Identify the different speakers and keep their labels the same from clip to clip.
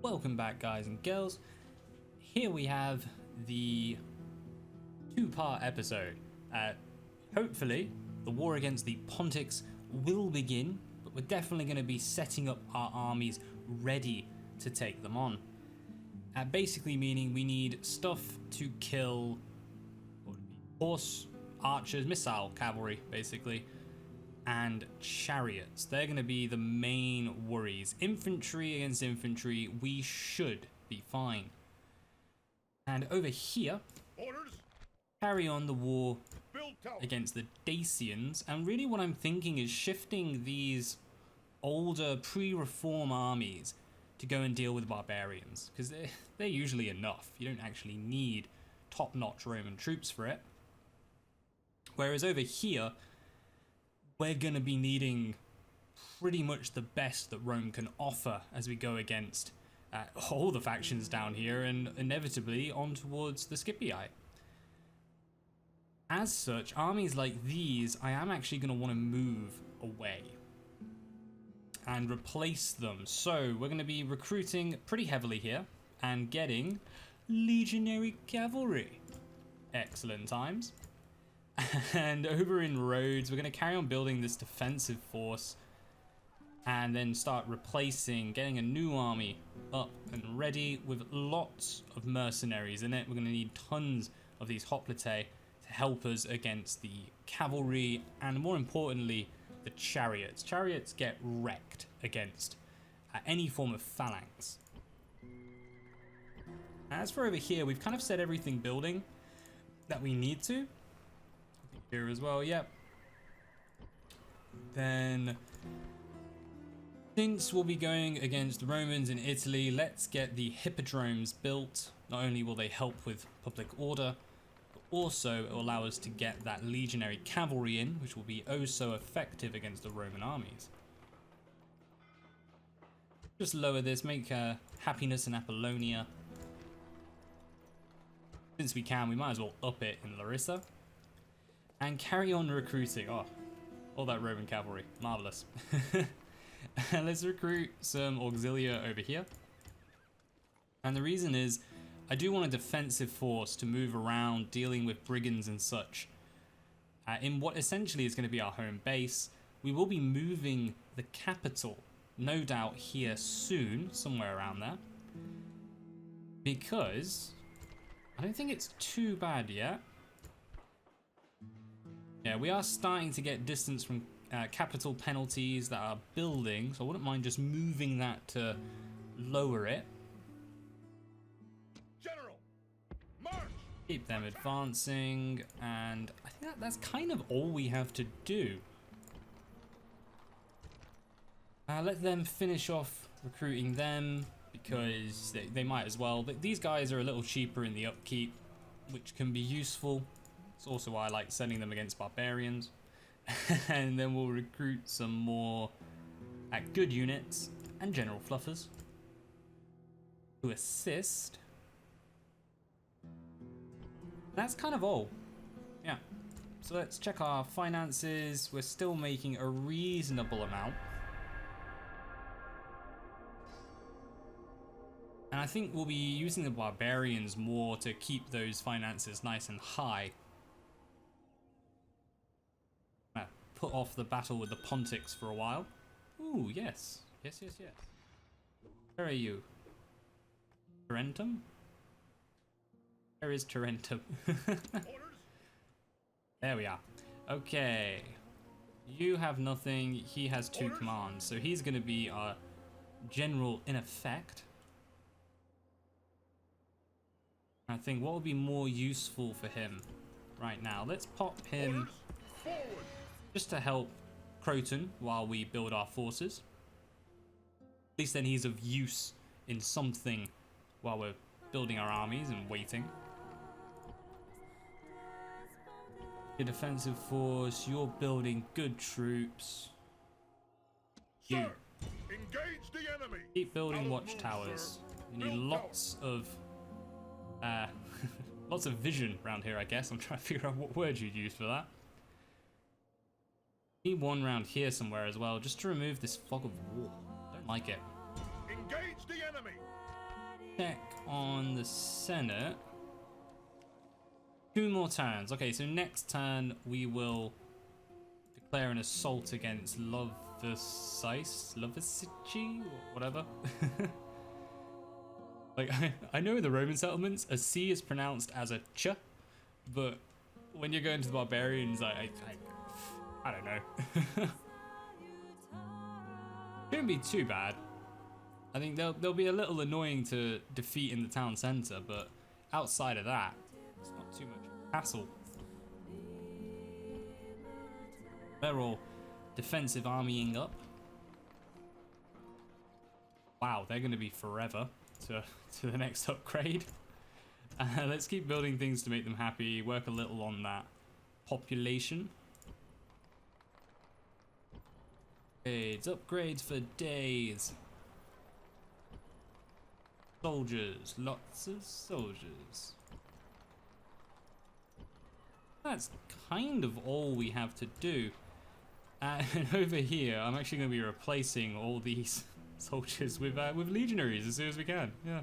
Speaker 1: Welcome back, guys and girls. Here we have the two-part episode. Hopefully the war against the Pontics will begin, but we're definitely going to be setting up our armies ready to take them on. Basically meaning we need stuff to kill horse, archers, missile cavalry basically, and chariots. They're going to be the main worries. Infantry against infantry, we should be fine. And over here,
Speaker 2: Orders.
Speaker 1: carry on the war against the Dacians. And really what I'm thinking is shifting these older pre-reform armies to go and deal with barbarians, because they're usually enough. You don't actually need top-notch Roman troops for it. Whereas over here, we're going to be needing pretty much the best that Rome can offer as we go against all the factions down here and inevitably on towards the Scipii. As such, armies like these, I am actually going to want to move away and replace them. So we're going to be recruiting pretty heavily here and getting legionary cavalry. Excellent times. And over in Rhodes, we're going to carry on building this defensive force and then start replacing, getting a new army up and ready with lots of mercenaries in it. We're going to need tons of these hoplites to help us against the cavalry and, more importantly, the chariots. Chariots get wrecked against any form of phalanx. As for over here, we've kind of set everything building that we need to. Here as well, yep. Then, since we'll be going against the Romans in Italy, let's get the hippodromes built. Not only will they help with public order, but also it will allow us to get that legionary cavalry in, which will be oh so effective against the Roman armies. Just lower this, make Happiness in Apollonia. Since we can, we might as well up it in Larissa. And carry on recruiting. Oh, all that Roman cavalry. Marvelous. And let's recruit some auxilia over here. And the reason is, I do want a defensive force to move around, dealing with brigands and such. In what essentially is going to be our home base. We will be moving the capital, no doubt here soon, somewhere around there. Because I don't think it's too bad yet. Yeah, we are starting to get distance from capital penalties that are building, so I wouldn't mind just moving that to lower it.
Speaker 2: General, march.
Speaker 1: Keep them advancing, and I think that's kind of all we have to do. Let them finish off recruiting them, because they might as well. But these guys are a little cheaper in the upkeep, which can be useful. It's also why I like sending them against barbarians. And then we'll recruit some more good units and general fluffers to assist. That's kind of all. Yeah. So let's check our finances. We're still making a reasonable amount. And I think we'll be using the barbarians more to keep those finances nice and high. Put off the battle with the Pontics for a while. Ooh, yes. Yes, yes, yes. Where are you? Tarentum? Where is Tarentum? There we are. Okay. You have nothing. He has 2 commands. So he's going to be our general in effect. I think what would be more useful for him right now. Let's pop him just to help Croton while we build our forces. At least then he's of use in something while we're building our armies and waiting. Your defensive force, you're building good troops. You
Speaker 2: Sir, engage the enemy.
Speaker 1: keep building
Speaker 2: I'll
Speaker 1: watchtowers.
Speaker 2: move,
Speaker 1: You need lots of lots of vision around here, I guess. I'm trying to figure out what word you'd use for that. Need one round here somewhere as well, just to remove this fog of war. Don't like it.
Speaker 2: Engage the enemy.
Speaker 1: check on the Senate. 2 more turns. Okay, so next turn we will declare an assault against Lovesice, or whatever. Like, I know in the Roman settlements, a C is pronounced as a ch, but when you're going to the barbarians, I don't know. Shouldn't be too bad. I think they'll be a little annoying to defeat in the town center, but outside of that, it's not too much hassle. They're all defensive armying up. Wow, they're going to be forever to the next upgrade. Let's keep building things to make them happy. Work a little on that population. Upgrades for days. Soldiers, lots of soldiers. That's kind of all we have to do. And over here, I'm actually going to be replacing all these soldiers with legionaries as soon as we can. Yeah.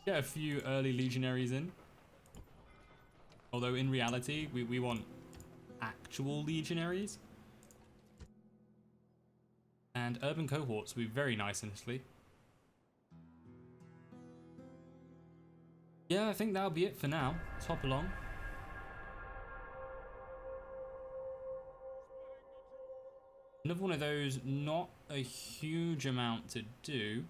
Speaker 1: Get a few early legionaries in. Although in reality, we want actual legionaries. And urban cohorts will be very nice initially. Yeah, I think that'll be it for now. Let's hop along. Another one of those, not a huge amount to do.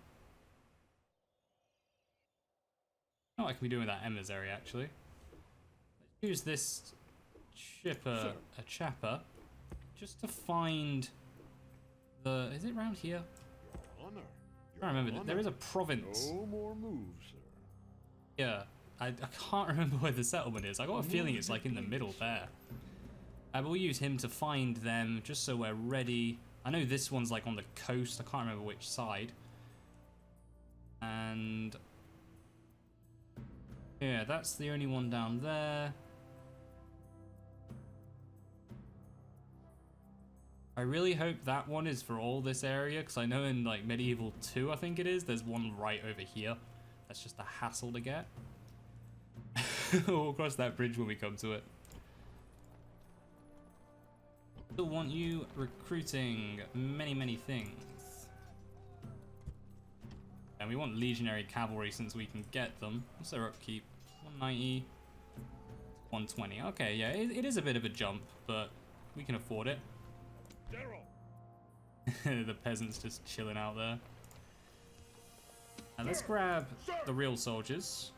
Speaker 1: What I can be doing with that emissary actually. Let's use this chipper, a chapper, just to find the. Is it around here? I remember that there is a province.
Speaker 2: No more moves, sir.
Speaker 1: Yeah, I can't remember where the settlement is. I got a feeling it's like in the middle there. But we'll use him to find them just so we're ready. I know this one's like on the coast. I can't remember which side. And yeah, that's the only one down there. I really hope that one is for all this area, because I know in like Medieval 2, I think it is, there's one right over here. That's just a hassle to get. We'll cross that bridge when we come to it. Still want you recruiting many things. And we want legionary cavalry since we can get them. What's their upkeep? 190, 120. Okay, yeah, it is a bit of a jump, but we can afford it. The peasants just chilling out there. And let's grab the real soldiers.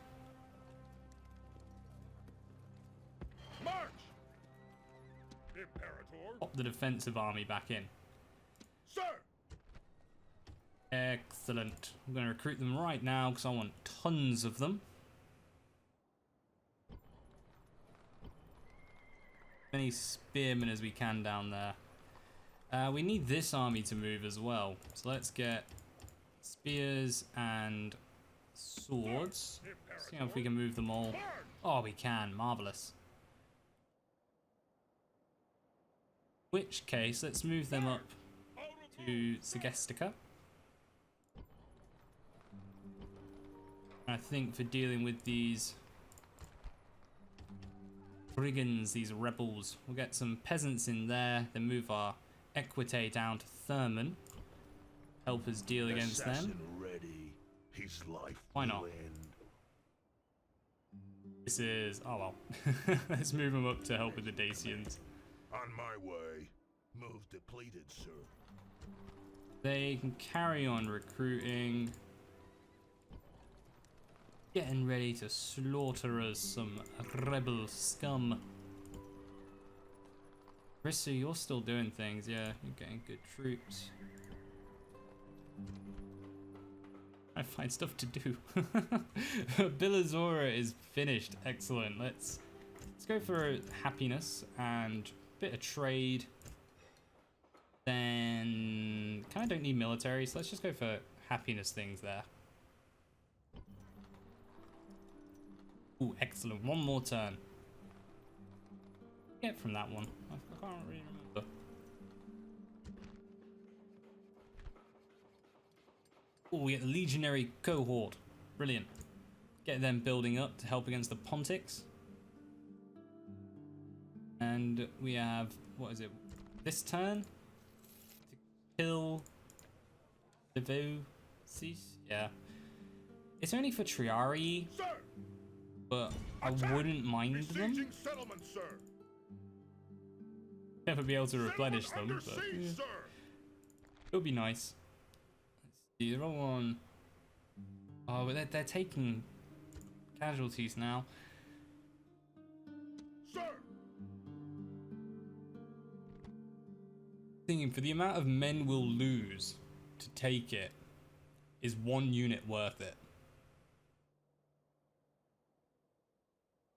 Speaker 2: March! Imperator.
Speaker 1: Pop the defensive army back in.
Speaker 2: Sir!
Speaker 1: Excellent. I'm going to recruit them right now because I want tons of them. Many spearmen as we can down there. We need this army to move as well. So let's get spears and swords. See if we can move them all. Oh, we can. Marvelous. In which case, let's move them up to Segestica. I think for dealing with these brigands, these rebels, we'll get some peasants in there, then move our equite down to Thurman. Help us deal against them.
Speaker 2: Ready. His life
Speaker 1: Why not? This is... oh well. Let's move them up to help with the Dacians.
Speaker 2: On my way. Move depleted, sir.
Speaker 1: They can carry on recruiting. Getting ready to slaughter us some rebel scum. Rissa, you're still doing things, yeah. You're getting good troops. I find stuff to do. Bilazora is finished. Excellent. Let's go for happiness and a bit of trade. Then kind of don't need military, so let's just go for happiness things there. Ooh, excellent. One more turn. Get from that one. I can't really remember. Oh, we get the legionary cohort. Brilliant. Get them building up to help against the Pontics. And we have, what is it? This turn? To kill Devosis? Yeah. It's only for Triarii, but I wouldn't mind them. Never be able to replenish them, but yeah. It would be nice. Let's see, they're all on. Oh, but they're taking casualties now. Thinking for the amount of men we'll lose to take it, is 1 unit worth it?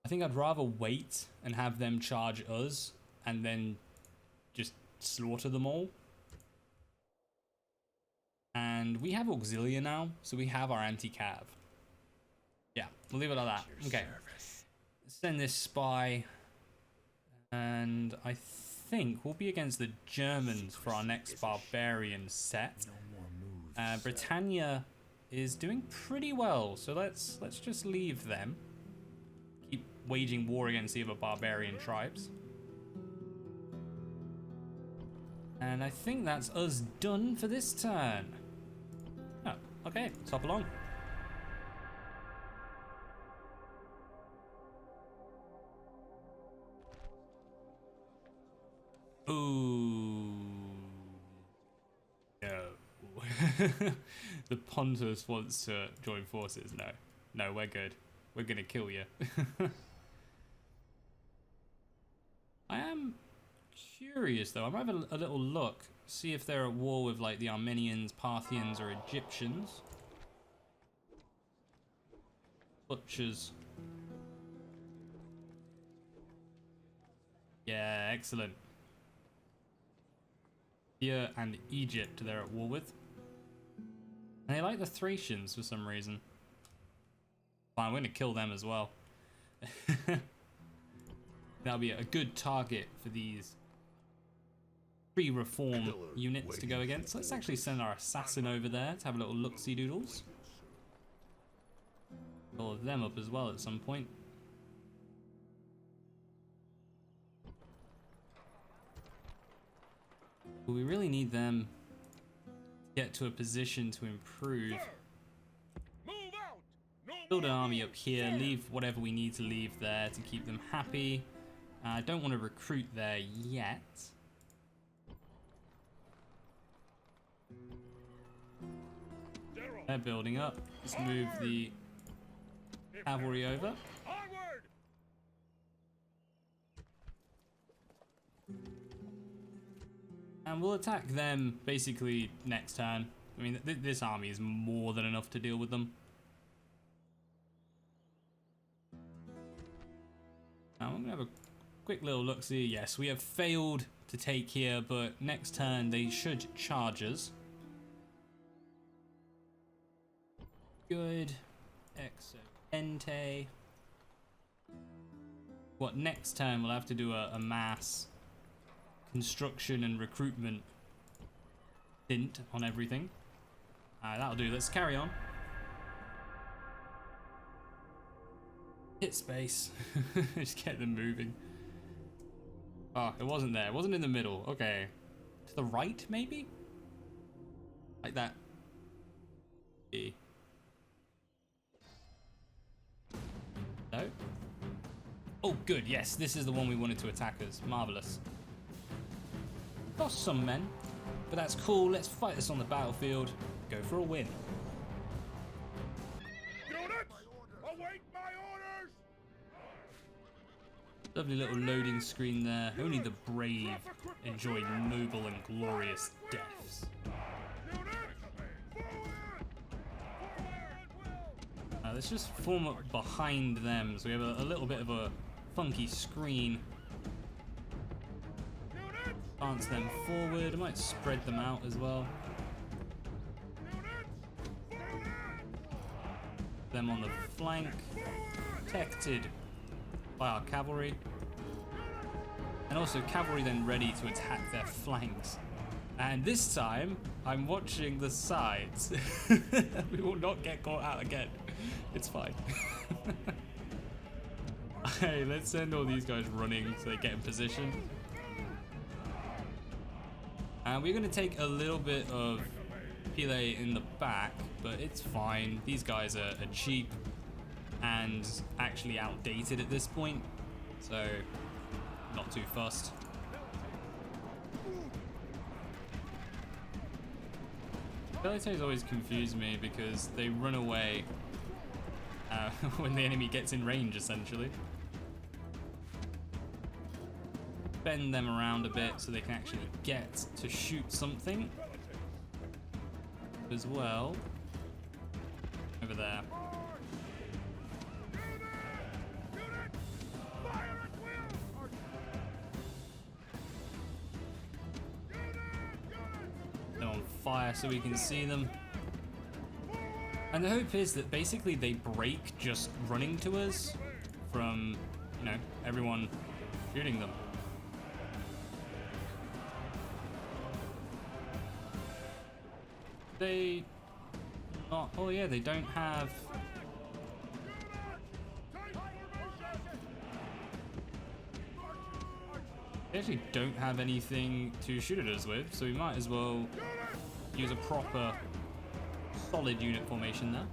Speaker 1: I think I'd rather wait and have them charge us and then just slaughter them all. And we have Auxilia now, so we have our anti-cav. Yeah, we'll leave it like that. Okay. Send this spy. And I think we'll be against the Germans for our next barbarian set. Britannia is doing pretty well, so let's just leave them. Keep waging war against the other barbarian tribes. And I think that's us done for this turn. Oh, okay, let's hop along. Ooh. No. The Pontus wants to join forces. No. No, we're good. We're gonna kill you. I am curious though. I might have a little look. See if they're at war with like the Armenians, Parthians, or Egyptians. Butchers. Yeah, excellent. Here and Egypt they're at war with. And they like the Thracians for some reason. Fine, we're gonna kill them as well. That'll be a good target for these pre-reform units to go against. Let's actually send our assassin over there to have a little look-see doodles. All of them up as well at some point. But we really need them to get to a position to improve. Build an army up here, leave whatever we need to leave there to keep them happy. I don't want to recruit there yet. They're building up. Let's move the cavalry over. And we'll attack them basically next turn. I mean, this army is more than enough to deal with them. Now I'm gonna have a quick little look-see. Yes, we have failed to take here, but next turn they should charge us. Good. Exo-ente. What, next turn we'll have to do a mass construction and recruitment stint on everything. That'll do. Let's carry on. Hit space. Just get them moving. Oh, it wasn't there. It wasn't in the middle. Okay. To the right, maybe? Like that. E. No? Oh, good. Yes, this is the one we wanted to attack us. Marvelous. Lost some men, but that's cool. Let's fight this on the battlefield. Go for a win.
Speaker 2: Units, await my orders.
Speaker 1: Lovely little loading screen there. Only the brave enjoy noble and glorious deaths. Let's just form up behind them, so we have a little bit of a funky screen. Advance them forward. I might spread them out as well. Them on the flank, protected by our cavalry, and also cavalry then ready to attack their flanks. And this time, I'm watching the sides. We will not get caught out again. It's fine. Hey, let's send all these guys running so they get in position. And we're going to take a little bit of Pile in the back, but it's fine. These guys are cheap and actually outdated at this point, so not too fussed. Pilotos always confuse me because they run away when the enemy gets in range, essentially. Bend them around a bit so they can actually get to shoot something as well. Over there. They're on fire so we can see them. And the hope is that basically they break just running to us from, you know, everyone shooting them. They not, oh yeah, they don't have they actually don't have anything to shoot at us with, so we might as well use a proper solid unit formation there.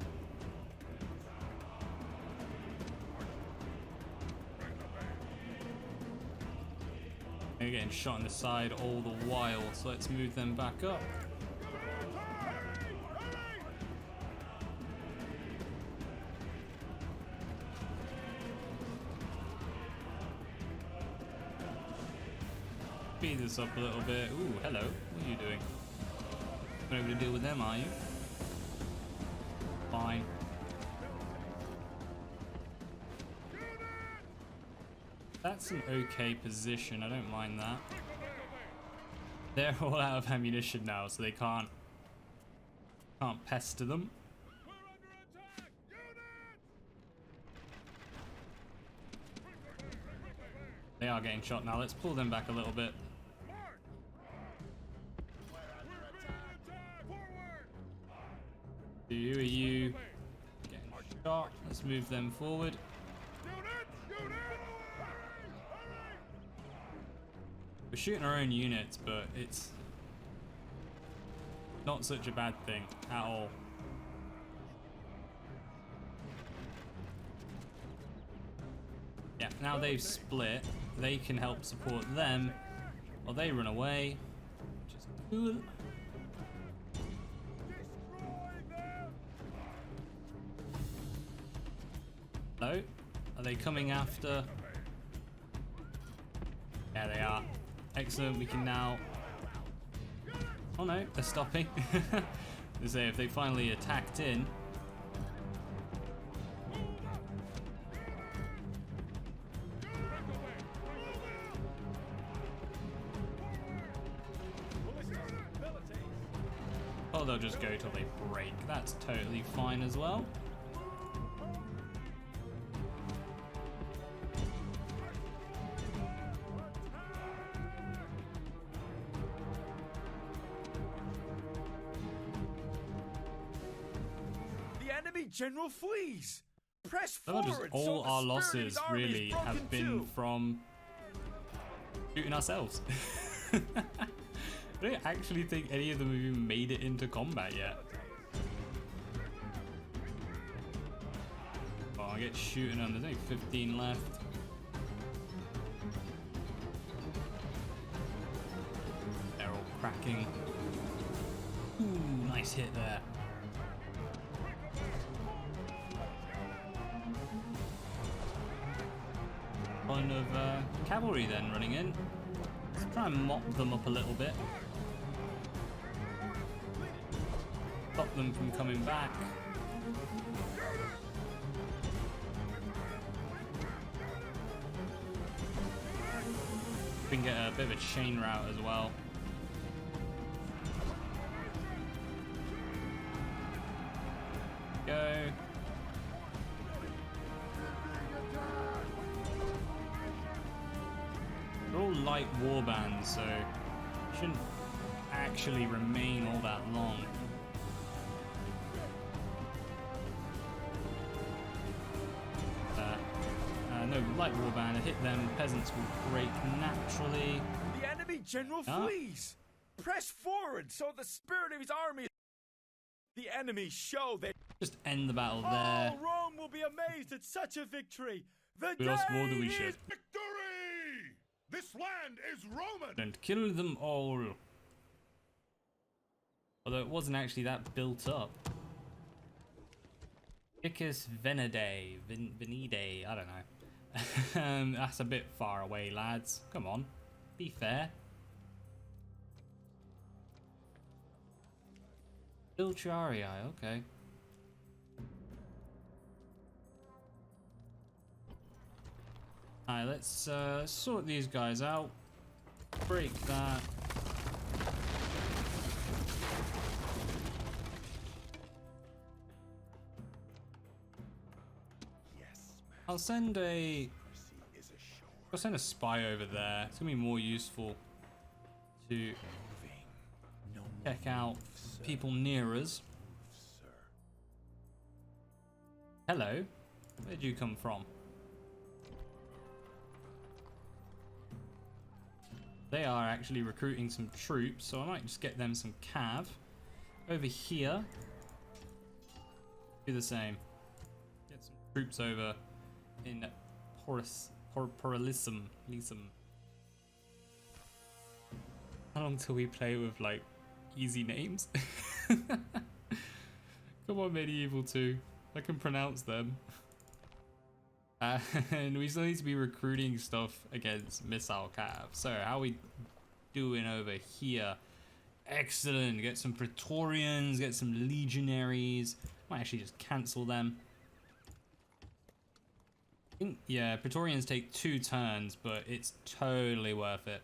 Speaker 1: They're getting shot on the side all the while, so let's move them back up. Speed this up a little bit. Ooh, hello. What are you doing? Not able to deal with them, are you? Fine. That's an okay position. I don't mind that. They're all out of ammunition now, so they can't pester them. They are getting shot now. Let's pull them back a little bit. Who are you? Getting shot. Let's move them forward. We're shooting our own units, but it's not such a bad thing at all. Yeah, now they've split. They can help support them while they run away, which is cool. Hello? Are they coming after? Yeah, they are. Excellent, we can now... Oh no, they're stopping. They say if they finally attacked in... Oh, they'll just go till they break. That's totally fine as well.
Speaker 3: The enemy general flees. Press
Speaker 1: Just
Speaker 3: forward.
Speaker 1: all our
Speaker 3: so the spirit
Speaker 1: losses
Speaker 3: of the army is
Speaker 1: really
Speaker 3: broken
Speaker 1: have been
Speaker 3: too.
Speaker 1: from shooting ourselves. I don't actually think any of them have even made it into combat yet. Oh, I get shooting on. There's only 15 left. They're all cracking. Ooh, nice hit there. Kind of cavalry then running in. Let's try and mop them up a little bit. Stop them from coming back. We can get a bit of a chain route as well. Go. They're all light warbands, so shouldn't actually remain all that long. No light warband, hit them, peasants will break naturally.
Speaker 3: The enemy general flees. Press forward so the spirit of his army. The enemy show that.
Speaker 1: Just end the battle there.
Speaker 3: All Rome will be amazed at such a victory. The
Speaker 1: We lost more than we should.
Speaker 2: Victory! This land is Roman!
Speaker 1: And kill them all. Although it wasn't actually that built up. Vicus Venide, Venide, I don't know. That's a bit far away, lads. Come on, be fair. Ilcharii, okay. Alright, let's sort these guys out. Break that. I'll send a spy over there. It's gonna be more useful to check out people near us. Hello, where'd you come from? They are actually recruiting some troops, so I might just get them some cav. Over here, do the same. Get some troops over in Poralisum. How long till we play with like easy names? Come on, Medieval 2. I can pronounce them. And we still need to be recruiting stuff against missile cav. So how are we doing over here? Excellent. Get some Praetorians, get some legionaries. Might actually just cancel them. Yeah, Praetorians take 2 turns, but it's totally worth it.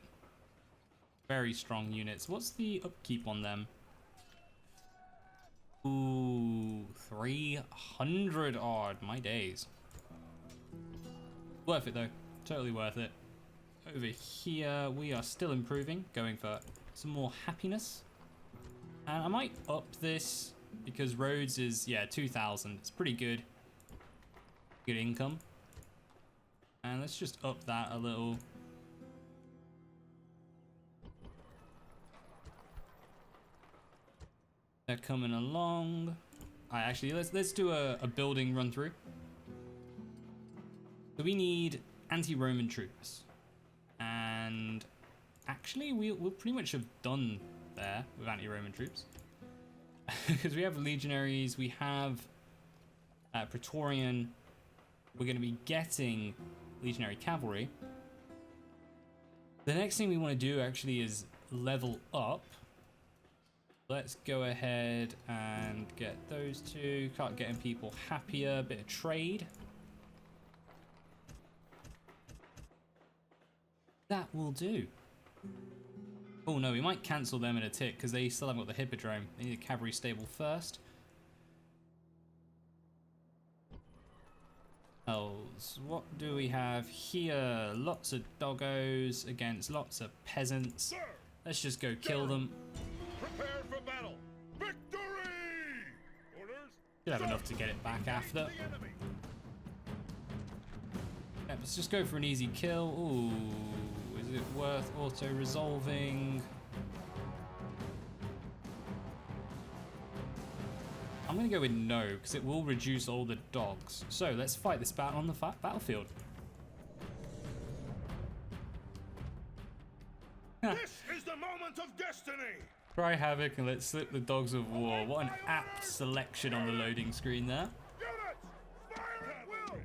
Speaker 1: Very strong units. What's the upkeep on them? Ooh, 300 odd. My days. Worth it though. Totally worth it. Over here, we are still improving. Going for some more happiness. And I might up this because Rhodes is, yeah, 2,000. It's pretty good. Good income. And let's just up that a little. They're coming along. Actually, let's do a building run through. So we need anti-Roman troops, and actually we'll pretty much have done there with anti-Roman troops because we have legionaries, we have Praetorian. We're going to be getting legionary cavalry. The next thing we want to do actually is level up. Let's go ahead and get those 2. Start getting people happier. Bit of trade. That will do. Oh no, we might cancel them in a tick because they still haven't got the hippodrome. They need a cavalry stable first. Elves. What do we have here? Lots of doggos against lots of peasants. Let's just go kill them.
Speaker 2: Prepare for battle! Victory! Orders?
Speaker 1: Should have enough to get it back after. Yeah, let's just go for an easy kill. Ooh, is it worth auto-resolving? I'm going to go with no, because it will reduce all the dogs. So let's fight this battle on the battlefield.
Speaker 2: This is the moment of destiny!
Speaker 1: Cry havoc and let's slip the dogs of war. What an apt selection on the loading screen there.
Speaker 2: Units! Fire at will!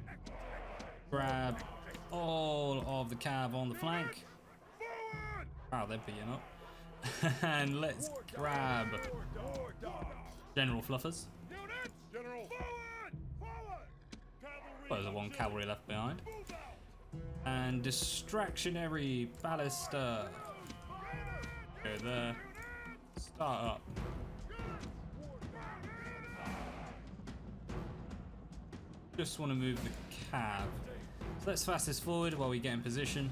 Speaker 1: Grab all of the cav on the flank.
Speaker 2: Forward!
Speaker 1: Wow, they're beating up. And let's grab General Fluffers.
Speaker 2: Units! General! Forward! Forward! Cavalry!
Speaker 1: Well, there's the one cavalry left behind.
Speaker 2: Move out!
Speaker 1: And distractionary ballista. Go there. Start up. Just want to move the cav. So let's fast this forward while we get in position.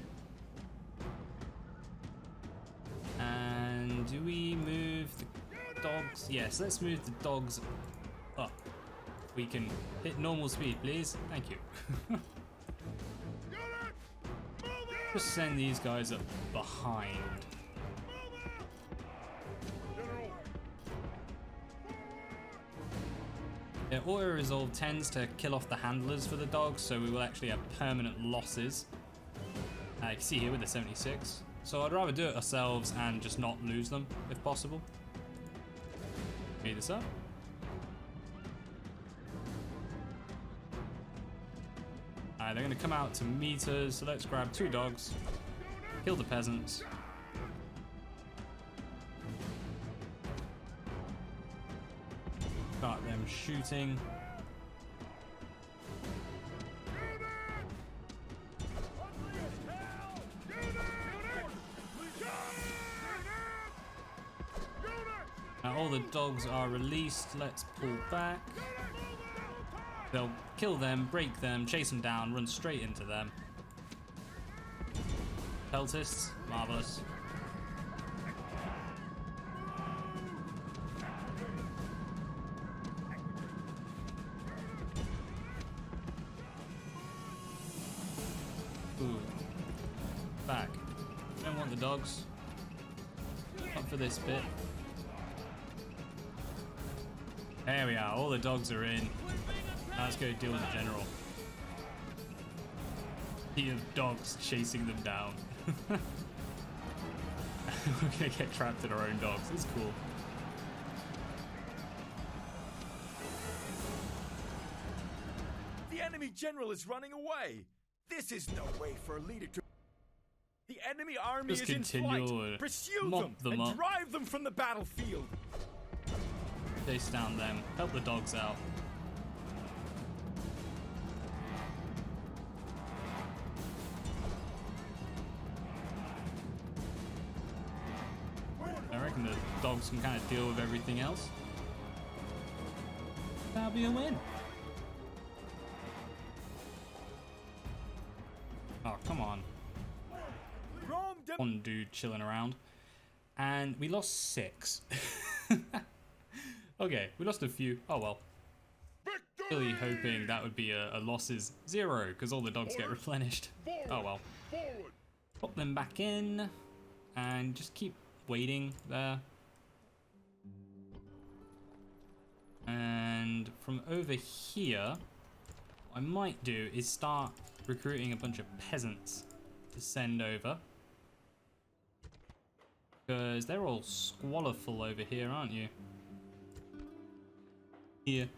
Speaker 1: And do we move dogs. Yes, let's move the dogs up. We can hit normal speed, please. Thank you. Just send these guys up behind. Yeah, auto-resolve tends to kill off the handlers for the dogs, so we will actually have permanent losses. You can see here with the 76. So I'd rather do it ourselves and just not lose them, if possible. Speed this up. Alright, they're going to come out to meet us, so let's grab 2 dogs, kill the peasants. Start them shooting. Now all the dogs are released. Let's pull back. They'll kill them, break them, chase them down, run straight into them. Peltists, marvelous. Ooh. Back. Don't want the dogs. Up for this bit. There we are, all the dogs are in. Now let's go deal with the general. Sea of dogs chasing them down. We're gonna get trapped in our own dogs. It's cool.
Speaker 3: The enemy general is running away. This is no way for a leader to... The enemy army
Speaker 1: Just
Speaker 3: is in
Speaker 1: continue
Speaker 3: flight.
Speaker 1: to
Speaker 3: Pursue
Speaker 1: mop
Speaker 3: them
Speaker 1: them
Speaker 3: and
Speaker 1: up.
Speaker 3: drive them from the battlefield.
Speaker 1: Chase down them. Help the dogs out. I reckon the dogs can kind of deal with everything else. That'll be a win. Oh, come on. One dude chilling around. And we lost 6. Okay, we lost a few. Oh well. Really hoping that would be a losses 0, because all the dogs get replenished. Oh well. Pop them back in. And just keep waiting there. And from over here, what I might do is start recruiting a bunch of peasants to send over. Because they're all squalorful over here, aren't you? Here.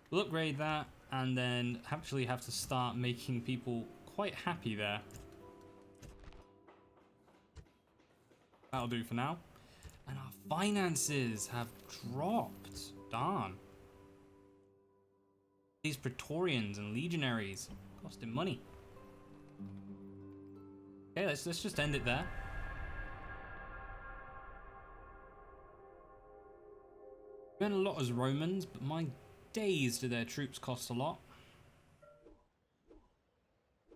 Speaker 1: We'll upgrade that and then actually have to start making people quite happy there. That'll do for now. And our finances have dropped. Darn. These Praetorians and Legionaries costing money. Okay, let's just end it there. We earn a lot as Romans, but my days do their troops cost a lot.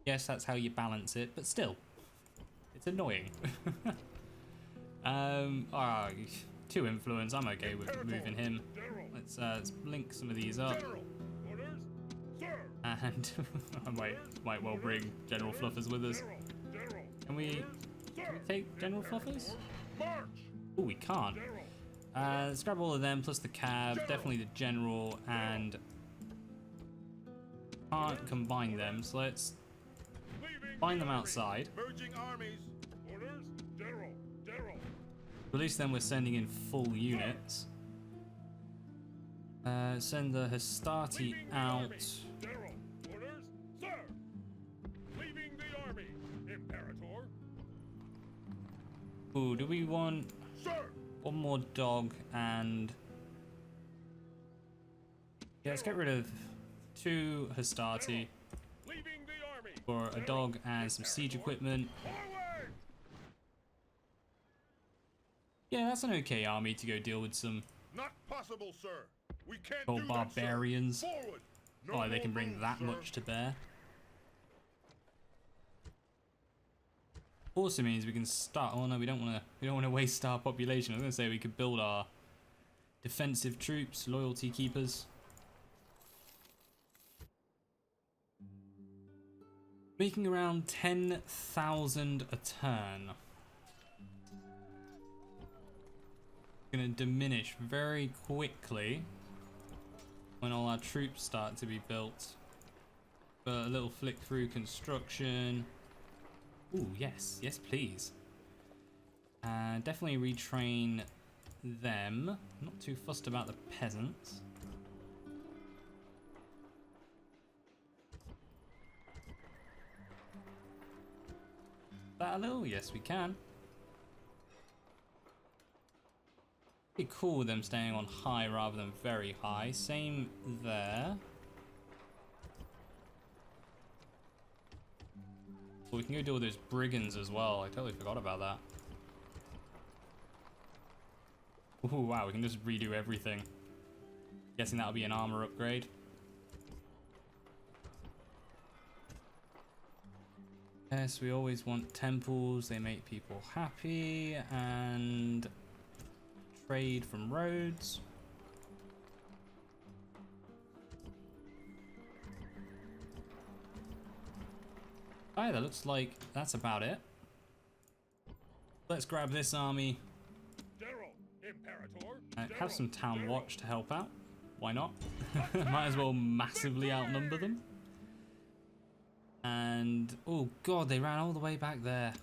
Speaker 1: Yes, that's how you balance it, but still, it's annoying. 2 influence, I'm okay with moving him. Let's blink some of these up. And I might well bring General Fluffers with us. Can we take General Fluffers? Oh, we can't. Let's grab all of them, plus the cab, definitely the general, and can't combine them, so let's find them outside. Release them, we're sending in full units. Send the Hastati out. Ooh, do we want... one more dog and... yeah, let's get rid of 2 Hastati for a dog and some siege equipment. Yeah, that's an okay army to go deal with some
Speaker 2: Not possible, sir. We can't
Speaker 1: old
Speaker 2: do
Speaker 1: barbarians.
Speaker 2: That, sir. Forward. No
Speaker 1: Oh, they can
Speaker 2: more
Speaker 1: bring
Speaker 2: moves,
Speaker 1: that
Speaker 2: sir.
Speaker 1: much to bear. Also means we can start. Oh no, we don't want to waste our population. I was gonna say we could build our defensive troops, loyalty keepers. Making around 10,000 a turn. Gonna diminish very quickly when all our troops start to be built. But a little flick through construction. Ooh, yes, yes please. Definitely retrain them. Not too fussed about the peasants. That a little? Yes, we can. Pretty cool with them staying on high rather than very high. Same there. Well, we can go deal with those brigands as well. I totally forgot about that. Ooh, wow, we can just redo everything. Guessing that'll be an armor upgrade. Yes, we always want temples. They make people happy. And trade from roads. Alright, that looks like that's about it. Let's grab this army. Have some town watch to help out. Why not? Might as well massively outnumber them. And oh god, they ran all the way back there.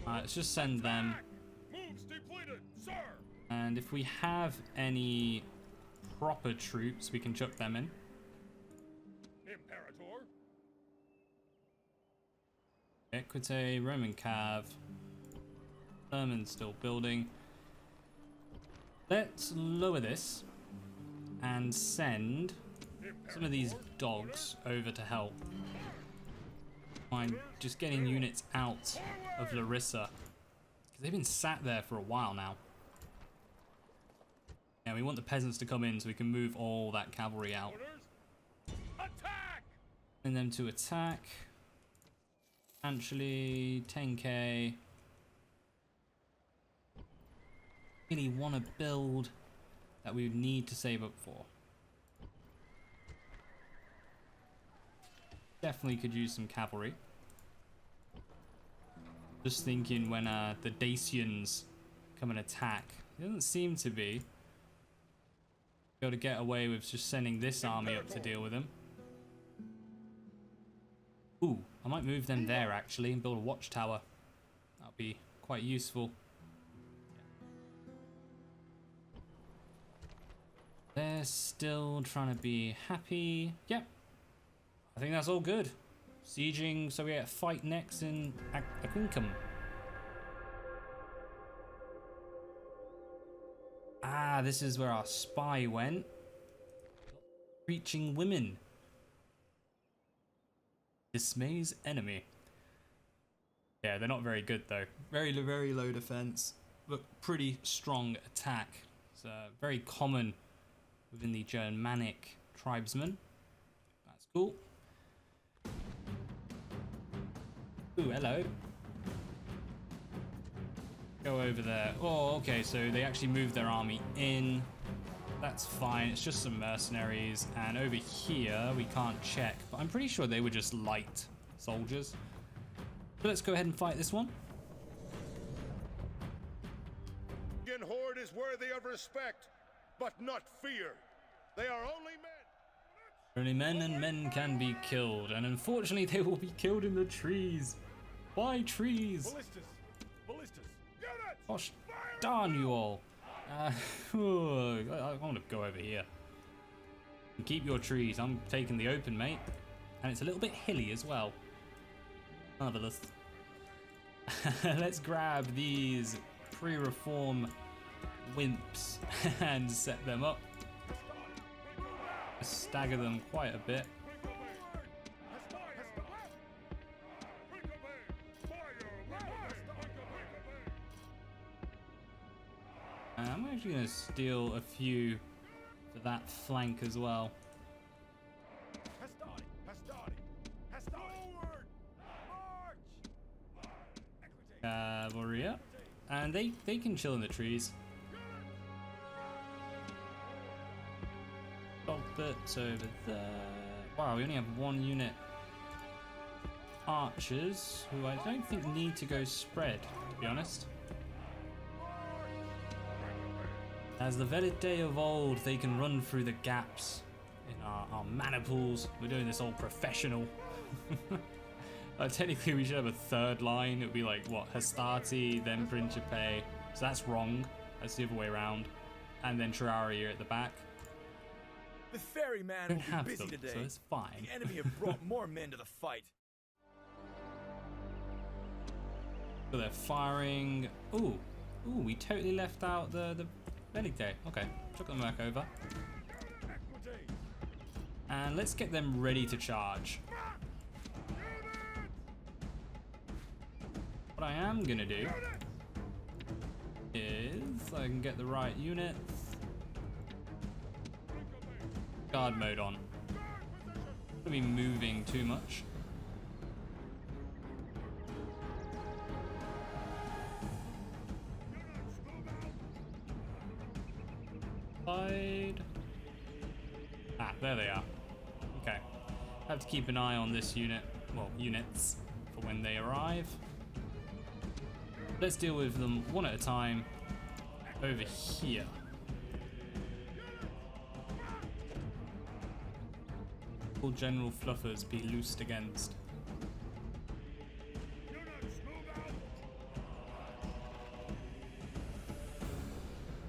Speaker 1: Alright, let's just send them. And if we have any proper troops, we can chuck them in. Equite, Roman Cav. Herman's still building. Let's lower this and send some of these dogs over to help. I'm just getting units out of Larissa. They've been sat there for a while now. Yeah, we want the peasants to come in so we can move all that cavalry out. And them to attack. Actually, 10k. Really want to build that we would need to save up for. Definitely could use some cavalry. Just thinking when the Dacians come and attack. It doesn't seem to be able to get away with just sending this army up to deal with them. Ooh, I might move them there actually and build a watchtower. That'll be quite useful. They're still trying to be happy. Yep. I think that's all good. Sieging, so we get a fight next in Aquincum. Ah, this is where our spy went. Preaching women. Dismays enemy. Yeah, they're not very good though. Very low defense, but pretty strong attack. It's very common within the Germanic tribesmen. That's cool. Ooh, hello. Go over there. Oh, okay, so they actually moved their army in. That's fine, it's just some mercenaries. And over here, we can't check, but I'm pretty sure they were just light soldiers. So let's go ahead and fight this one.
Speaker 2: The horde is worthy of respect, but not fear. They are only men.
Speaker 1: Only men, and men can be killed. And unfortunately, they will be killed in the trees. Why trees?
Speaker 3: Ballistas.
Speaker 1: Gosh darn you all. I want to go over here. Keep your trees. I'm taking the open, mate. And it's a little bit hilly as well. Marvelous. Let's grab these pre-reform wimps and set them up. Stagger them quite a bit. I'm actually going to steal a few for that flank as well. Cavalry up. And they can chill in the trees. bits over there. Wow, we only have 1 unit. Archers, who I don't think need to go spread, to be honest. As the Velid day of old, they can run through the gaps in our mana pools. We're doing this all professional. Technically, we should have a 3rd line. It would be like, what, Hastati, then Principe. So that's wrong. That's the other way around. And then Terraria at the back.
Speaker 3: The ferryman
Speaker 1: Don't
Speaker 3: will
Speaker 1: have
Speaker 3: be busy
Speaker 1: them,
Speaker 3: today.
Speaker 1: so it's fine.
Speaker 3: The enemy have brought more men to the fight.
Speaker 1: So they're firing. Ooh, we totally left out the Velid day. Okay, chuck them back over. And let's get them ready to charge. What I am gonna do is I can get the right units. Guard mode on. Not gonna be moving too much. Side. Ah, there they are. Okay. I have to keep an eye on this unit. Well, units for when they arrive. Let's deal with them one at a time over here. Will General Fluffers be loosed against?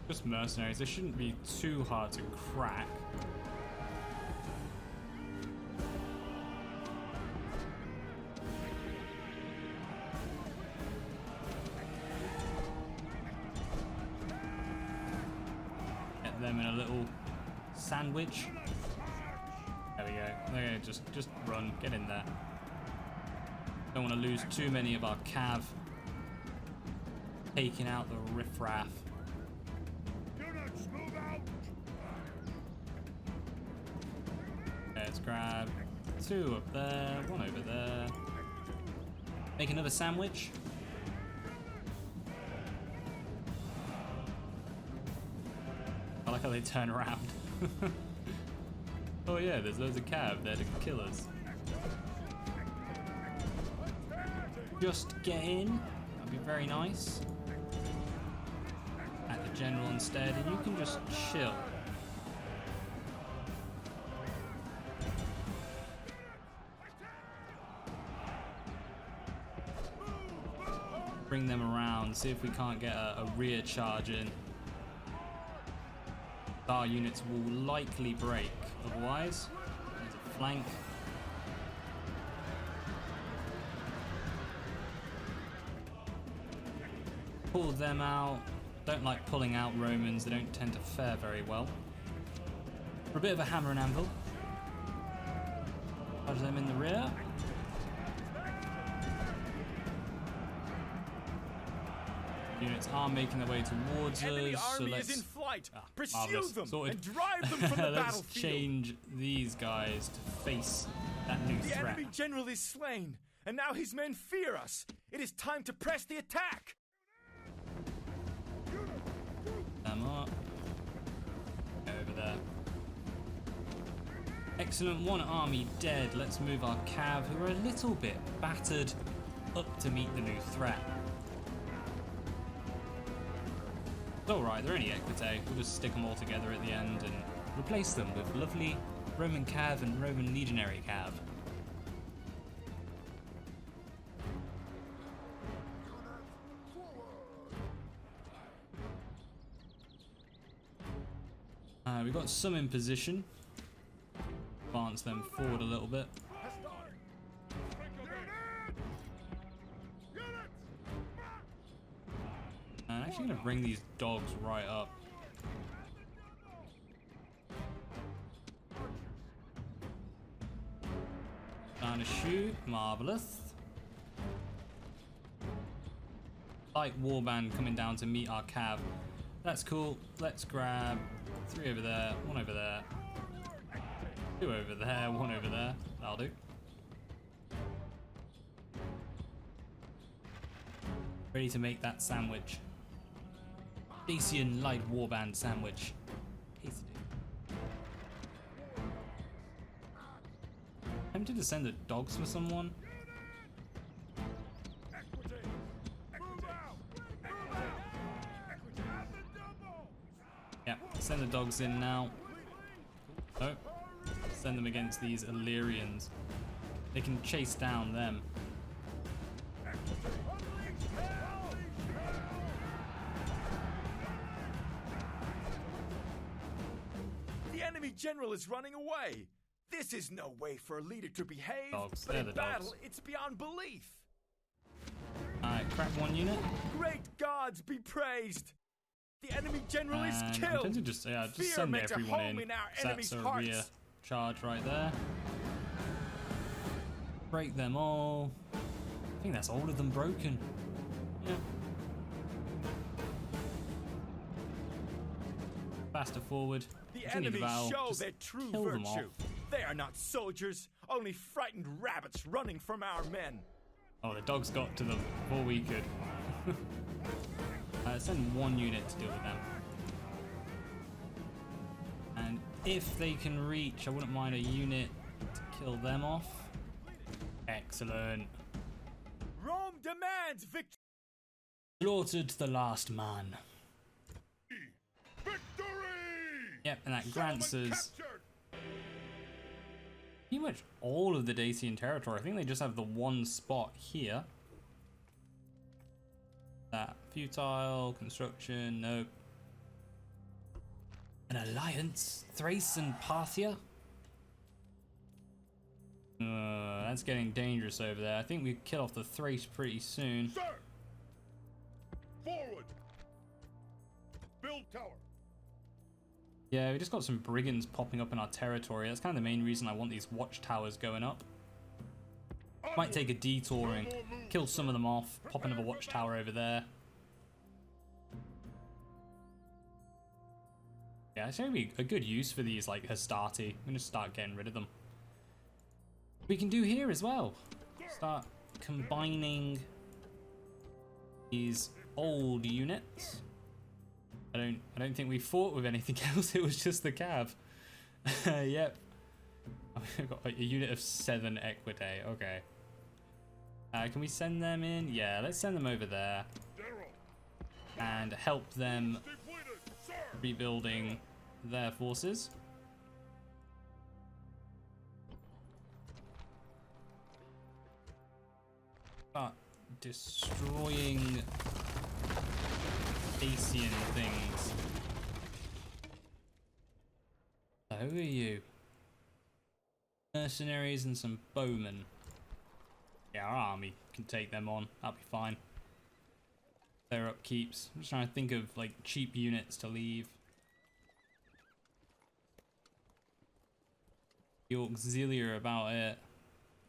Speaker 1: Just mercenaries, they shouldn't be too hard to crack. Them in a little sandwich. There we go. Okay, just run. Get in there. Don't want to lose too many of our cav. Taking out the riffraff. Let's grab 2 up there, 1 over there. Make another sandwich. I like how they turn around. Oh yeah, there's loads of cav there to kill us. Just get in. That'd be very nice. At the general instead, and you can just chill. Bring them around, see if we can't get a rear charge in. Our units will likely break, otherwise. There's a flank. Pull them out. Don't like pulling out Romans, they don't tend to fare very well. For a bit of a hammer and anvil. Charge them in the rear. Units are making their way towards
Speaker 3: Enemy
Speaker 1: us, so
Speaker 3: army
Speaker 1: let's...
Speaker 3: is in flight. Pursue
Speaker 1: marvelous.
Speaker 3: them
Speaker 1: Sorted.
Speaker 3: and drive them from the
Speaker 1: Let's
Speaker 3: battlefield.
Speaker 1: change these guys to face that new
Speaker 3: The
Speaker 1: threat.
Speaker 3: enemy general is slain, and now his men fear us. It is time to press the attack.
Speaker 1: Them up. Over there. Excellent, 1 army dead. Let's move our cav, who are a little bit battered, up to meet the new threat. It's alright, they're only Equite. We'll just stick them all together at the end and replace them with lovely Roman cav and Roman legionary cav. We've got some in position. Advance them forward a little bit. I'm actually going to bring these dogs right up. Down to shoot. Marvellous. Light warband coming down to meet our cav. That's cool. Let's grab 3 over there, 1 over there, 2 over there, 1 over there. That'll do. Ready to make that sandwich. Dacian light warband sandwich. Tasty. Tempted to send the dogs for someone. Yeah, send the dogs in now. Oh, send them against these Illyrians. They can chase down them.
Speaker 3: The enemy general is running away. This is no way for a leader to behave.
Speaker 1: Dogs,
Speaker 3: But
Speaker 1: they're
Speaker 3: in
Speaker 1: the
Speaker 3: battle,
Speaker 1: dogs.
Speaker 3: it's beyond belief.
Speaker 1: Alright, crack one unit.
Speaker 3: Great gods be praised. The enemy general is
Speaker 1: And I'm
Speaker 3: killed.
Speaker 1: tempted to just
Speaker 3: Fear
Speaker 1: send
Speaker 3: makes a
Speaker 1: everyone
Speaker 3: home in our enemy's
Speaker 1: That's a
Speaker 3: hearts.
Speaker 1: rear charge right there. Break them all. I think that's all of them broken. Yeah. Faster forward.
Speaker 3: The
Speaker 1: Continue
Speaker 3: enemy
Speaker 1: battle.
Speaker 3: show
Speaker 1: Just
Speaker 3: their true
Speaker 1: kill them
Speaker 3: virtue.
Speaker 1: off.
Speaker 3: They are not soldiers, only frightened rabbits running from our men.
Speaker 1: Oh, the dogs got to them before we could. Send one unit to deal with them. And if they can reach, I wouldn't mind a unit to kill them off. Excellent.
Speaker 3: Rome demands victory.
Speaker 1: Slaughtered the last man.
Speaker 2: Victory!
Speaker 1: Yep, and that grants
Speaker 2: Settlement
Speaker 1: us
Speaker 2: captured!
Speaker 1: pretty much all of the Dacian territory. I think they just have the one spot here. That futile construction, nope. An alliance, Thrace and Parthia. That's getting dangerous over there. I think we kill off the Thrace pretty soon.
Speaker 2: Sir! Forward! Build tower!
Speaker 1: Yeah, we just got some brigands popping up in our territory. That's kind of the main reason I want these watchtowers going up. Might take a detour and kill some of them off, pop another watchtower over there. Yeah, it's going to be a good use for these, like, Hastati. I'm going to start getting rid of them. We can do here as well. Start combining these old units. I don't think we fought with anything else. It was just the cav. Yep. I've got a unit of 7 Equidae. Okay. Can we send them in? Yeah, let's send them over there
Speaker 2: General!
Speaker 1: and help them
Speaker 2: Depleted! Sir!
Speaker 1: rebuilding their forces. But destroying Dacian things. So who are you? Mercenaries and some bowmen. Yeah, our army can take them on. That'll be fine. Their upkeeps. I'm just trying to think of like cheap units to leave. The auxilia about it.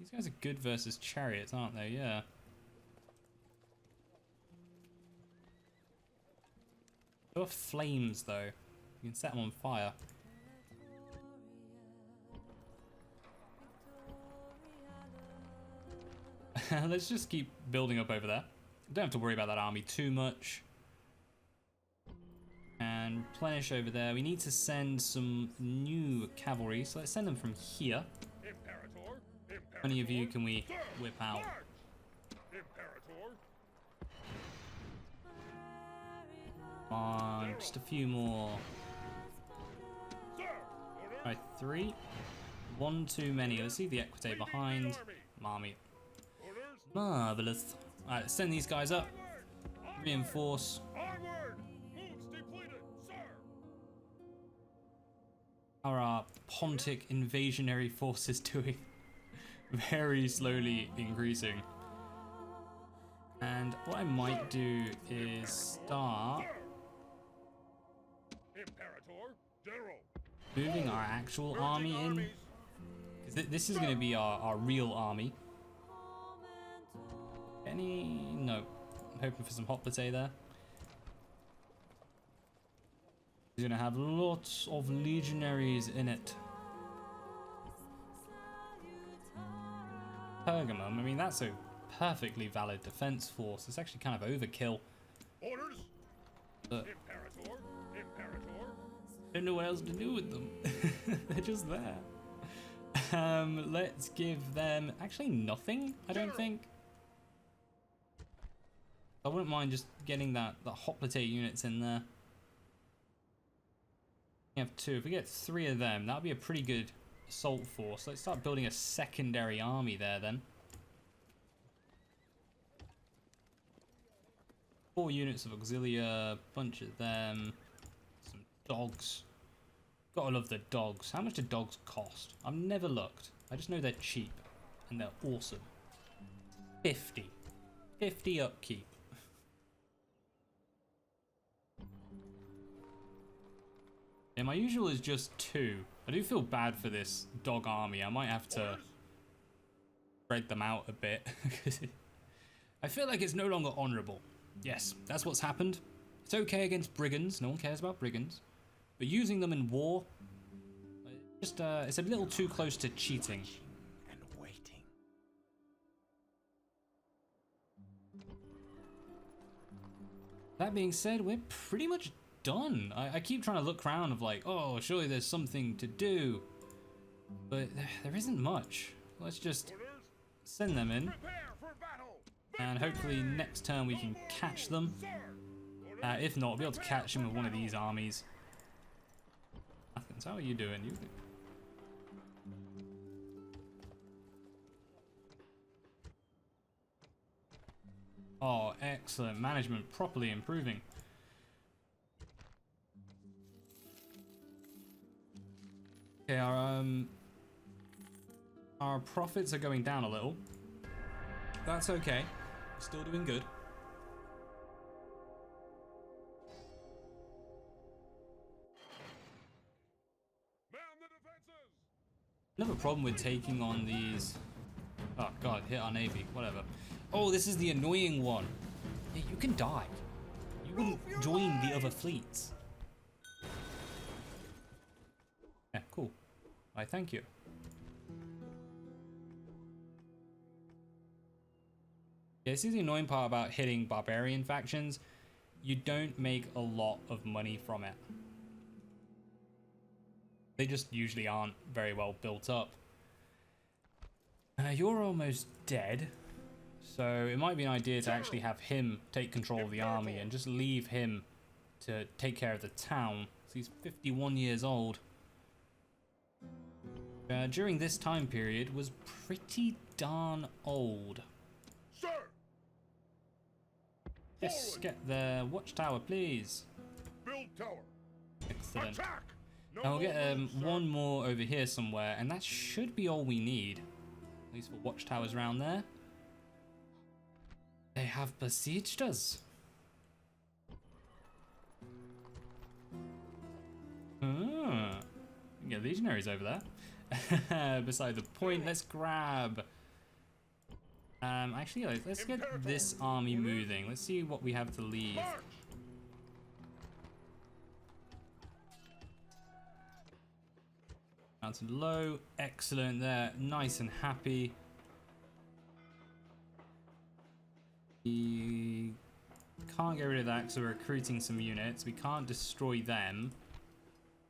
Speaker 1: These guys are good versus chariots, aren't they? Yeah. There are flames though. You can set them on fire. Let's just keep building up over there. Don't have to worry about that army too much. And replenish over there. We need to send some new cavalry, so let's send them from here.
Speaker 2: Imperator!
Speaker 1: How many of you can we whip out?
Speaker 2: Imperator!
Speaker 1: Come on, just a few more.
Speaker 2: Sir! Order!
Speaker 1: Alright, 3. 1 too many. Let's leave the Equite behind. Marmy.
Speaker 2: Orders!
Speaker 1: Marvelous. Alright, send these guys up. Reinforce.
Speaker 2: Onward! Moves depleted! Sir!
Speaker 1: How are our Pontic invasionary forces doing? Very slowly increasing. And what I might do is start
Speaker 2: Imperator! General!
Speaker 1: moving our actual army in.
Speaker 2: Armies!
Speaker 1: 'Cause this is going to be our real army. No. I'm hoping for some hot potato there. He's going to have lots of legionaries in it. Pergamum, I mean, that's a perfectly valid defense force. It's actually kind of overkill.
Speaker 2: Orders!
Speaker 1: But
Speaker 2: Imperator! Imperator!
Speaker 1: I don't know what else to do with them. They're just there. Let's give them actually nothing, I don't think. I wouldn't mind just getting the hot potato units in there. We have 2. If we get 3 of them, that'll be a pretty good assault force. Let's start building a secondary army there then. 4 units of auxilia, bunch of them, some dogs. Gotta love the dogs. How much do dogs cost? I've never looked. I just know they're cheap and they're awesome. 50. 50 upkeep. Yeah, my usual is just 2. I do feel bad for this dog army. I might have to spread them out a bit. I feel like it's no longer honourable. Yes, that's what's happened. It's okay against brigands. No one cares about brigands. But using them in war, just it's a little too close to cheating.
Speaker 3: And waiting.
Speaker 1: That being said, we're pretty much done. I keep trying to look around of like, oh, surely there's something to do. But there isn't much. Let's just send them in. And hopefully next turn we can catch them. If not, we'll be able to catch them with one of these armies. Athens, how are you doing? Oh, excellent. Management properly improving. Okay, our profits are going down a little. That's okay. We're still doing good. Another problem with taking on these... Oh god, hit our navy, whatever. Oh, this is the annoying one. Yeah, you can die. You wouldn't join the other fleets. Yeah, cool. Why, thank you. Yeah, this is the annoying part about hitting barbarian factions. You don't make a lot of money from it. They just usually aren't very well built up. You're almost dead. So it might be an idea to actually have him take control of the army and just leave him to take care of the town. So he's 51 years old. During this time period was pretty darn old.
Speaker 2: Sir!
Speaker 1: Yes, get the watchtower, please.
Speaker 2: Build tower.
Speaker 1: Excellent.
Speaker 2: Attack! No
Speaker 1: And we'll get
Speaker 2: movement, sir.
Speaker 1: one more over here somewhere, and that should be all we need. At least for watchtowers around there. They have besieged us. Ah, we can get legionaries over there. Beside the point, let's grab. Actually, let's get this army moving. Let's see what we have to leave.
Speaker 2: March!
Speaker 1: Mountain low, excellent there, nice and happy. We can't get rid of that because we're recruiting some units. We can't destroy them.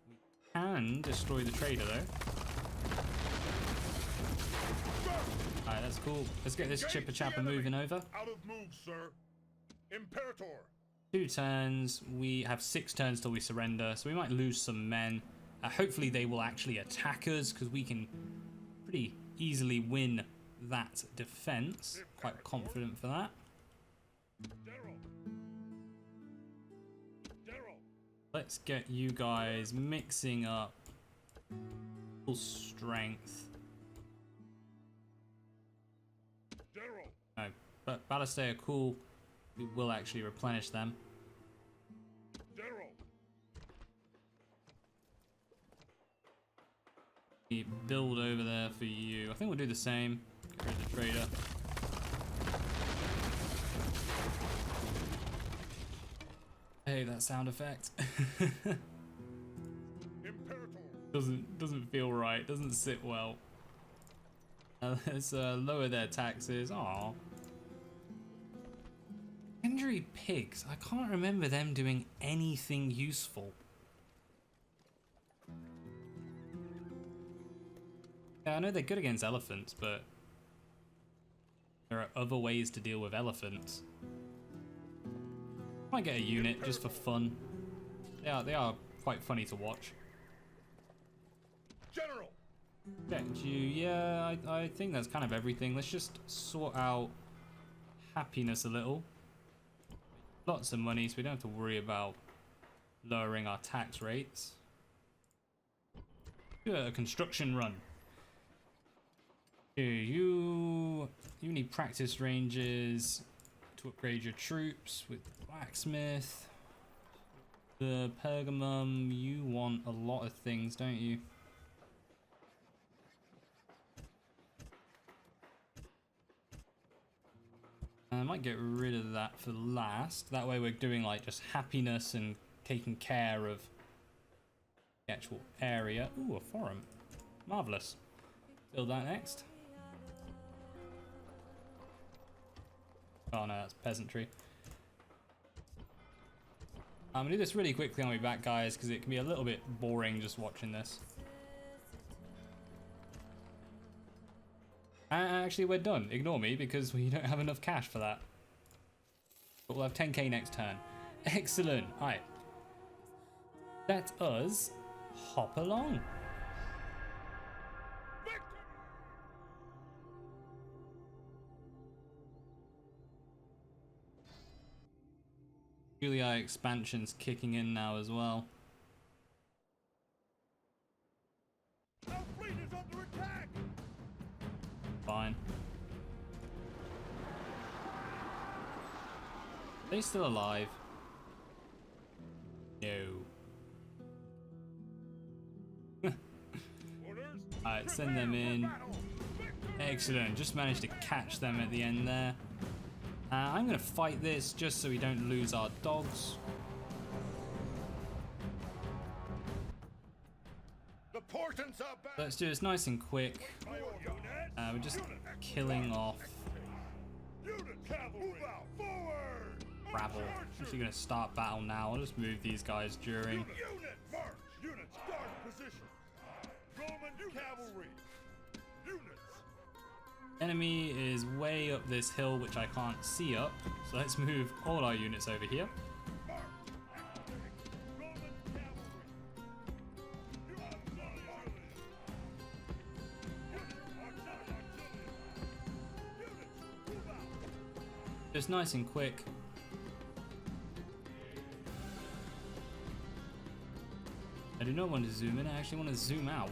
Speaker 1: We can destroy the trader though. Alright, that's cool. Let's get this chipper chapper moving over.
Speaker 2: Out of move, sir. Imperator.
Speaker 1: 2 turns. We have 6 turns till we surrender, so we might lose some men. Hopefully they will actually attack us because we can pretty easily win that defense. Quite confident for that. Let's get you guys mixing up full strength. No, but Ballistae are cool. We will actually replenish them. Build over there for you. I think we'll do the same. Get rid of the trader. Hey, that sound effect. doesn't feel right. Doesn't sit well. Let's lower their taxes. Aww. Legendary pigs. I can't remember them doing anything useful. Yeah, I know they're good against elephants, but there are other ways to deal with elephants. Might get a unit just for fun. They are quite funny to watch.
Speaker 2: General!
Speaker 1: Yeah, I think that's kind of everything. Let's just sort out happiness a little. Lots of money, so we don't have to worry about lowering our tax rates. Do a construction run. Here, you need practice ranges to upgrade your troops with blacksmith. The pergamum, you want a lot of things, don't you? I might get rid of that for last. That way we're doing like just happiness and taking care of the actual area. Ooh, a forum. Marvelous. Build that next. Oh no, that's peasantry. I'm gonna do this really quickly on my back, guys, because it can be a little bit boring just watching this. Actually, we're done. Ignore me because we don't have enough cash for that. But we'll have 10k next turn. Excellent. Alright. Let us hop along. Julia expansion's kicking in now as well.
Speaker 2: Our fleet is under attack!
Speaker 1: Fine. Are they still alive? No. Alright, send them in. Excellent, just managed to catch them at the end there. I'm going to fight this just so we don't lose our dogs.
Speaker 2: The portents are back!
Speaker 1: Let's do this nice and quick. We're just killing off
Speaker 2: Unit cavalry! Move out! Forward!
Speaker 1: rabble. Actually going to start battle now. I'll just move these guys during.
Speaker 2: Unit march! Units guard position! Roman cavalry! Units!
Speaker 1: Enemy is way up this hill, which I can't see up. So let's move all our units over here.
Speaker 2: March! Roman cavalry!
Speaker 1: Just nice and quick. I do not want to zoom in, I actually want to zoom out.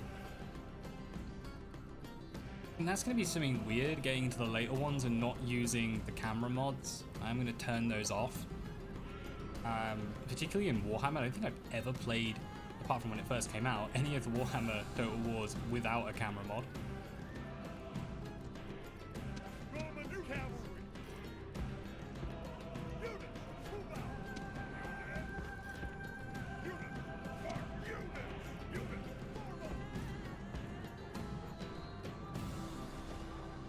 Speaker 1: And that's going to be something weird, getting into the later ones and not using the camera mods. I'm going to turn those off. Particularly in Warhammer, I don't think I've ever played, apart from when it first came out, any of the Warhammer Total Wars without a camera mod.
Speaker 2: Roman cavalry! Units! Move out! Units! March! Units! Units!